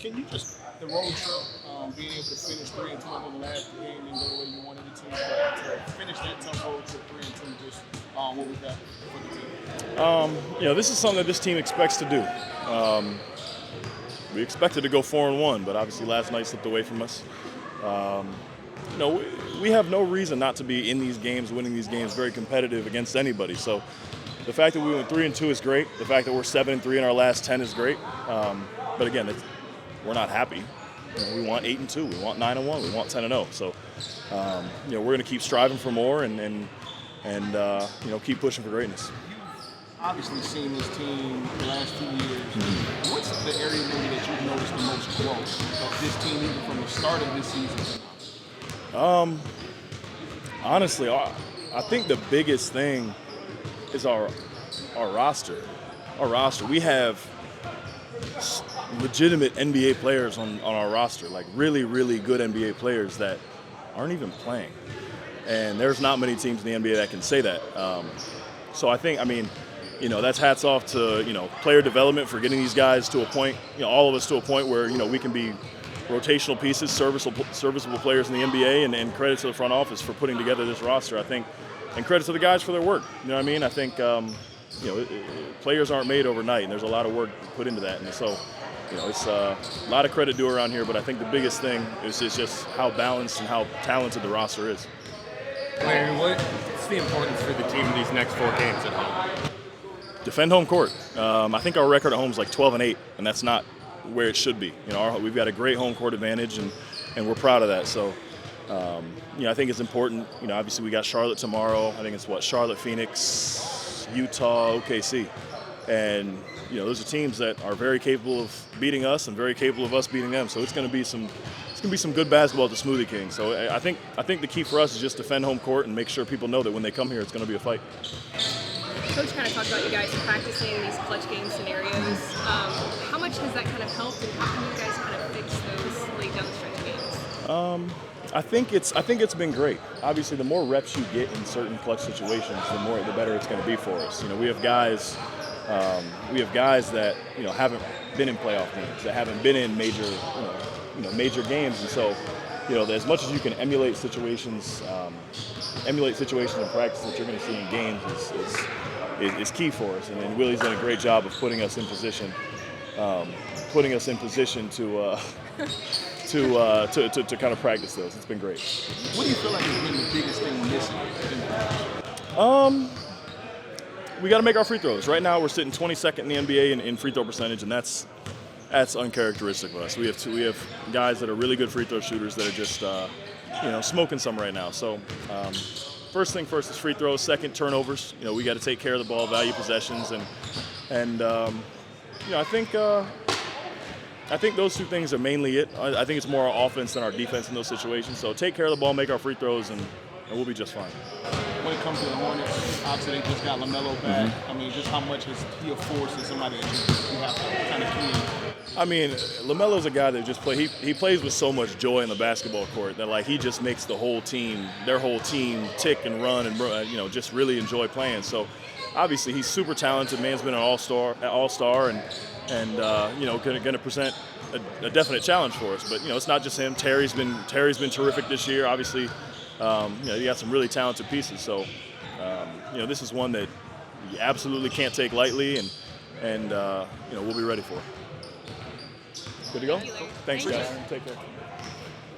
Can you just, the road trip, being able to finish 3-2 on the last game and go the way you wanted it to, but to finish that tough road trip 3-2, just what was that for the team? This is something that this team expects to do. We expected to go 4-1, but obviously last night slipped away from us. We have no reason not to be in these games, winning these games, very competitive against anybody. So the fact that we went 3-2 is great. The fact that we're 7-3 in our last 10 is great. But again, we're not happy. We want 8-2. We want 9-1. We want 10-0. So we're going to keep striving for more and keep pushing for greatness. Obviously seen this team the last 2 years. What's the area maybe that you've noticed the most growth of this team even from the start of this season? Honestly, I think the biggest thing is our roster. Our roster. We have legitimate NBA players on our roster, like really, really good NBA players that aren't even playing. And there's not many teams in the NBA that can say that. So I think, that's hats off to, player development for getting these guys to a point, all of us to a point where, we can be rotational pieces, serviceable players in the NBA, and credit to the front office for putting together this roster, I think, and credit to the guys for their work. You know what I mean? I think, players aren't made overnight, and there's a lot of work put into that. And so, it's a lot of credit due around here, but I think the biggest thing is just how balanced and how talented the roster is. Larry, what's the importance for the team in these next 4 games at home? Defend home court. I think our record at home is like 12-8, and that's not where it should be. We've got a great home court advantage, and we're proud of that. So, I think it's important. Obviously we got Charlotte tomorrow. I think it's Charlotte, Phoenix, Utah, OKC, and those are teams that are very capable of beating us and very capable of us beating them. So it's going to be some good basketball at the Smoothie King. So I think the key for us is just defend home court and make sure people know that when they come here, it's going to be a fight. Coach kind of talked about you guys practicing these clutch game scenarios. How much has that kind of helped, and how can you guys kind of fix those late down the stretch games? I think it's been great. Obviously, the more reps you get in certain clutch situations, the better it's going to be for us. We have guys that haven't been in playoff games, that haven't been in major games, and so as much as you can emulate situations in practice that you're going to see in games is key for us. And Willie's done a great job of putting us in position to kind of practice those. It's been great. What do you feel like has been the biggest thing missing? We got to make our free throws. Right now, we're sitting 22nd in the NBA in free throw percentage, and that's uncharacteristic of us. We have guys that are really good free throw shooters that are just smoking some right now. So first thing first is free throws. Second, turnovers. We got to take care of the ball, value possessions, and I think those two things are mainly it. I think it's more our offense than our defense in those situations. So take care of the ball, make our free throws, and we'll be just fine. When it comes to the Hornets, obviously they just got LaMelo back. Mm-hmm. Just how much has he a force as somebody that you have to kind of key? LaMelo's a guy that just he plays with so much joy in the basketball court that he just makes their whole team tick and run and just really enjoy playing. So obviously he's super talented. Man's been an all-star, and going to present a definite challenge for us. But it's not just him. Terry's been terrific this year. Obviously, you got some really talented pieces. So this is one that you absolutely can't take lightly, and we'll be ready for it. Good to go? Thanks, guys. Take care.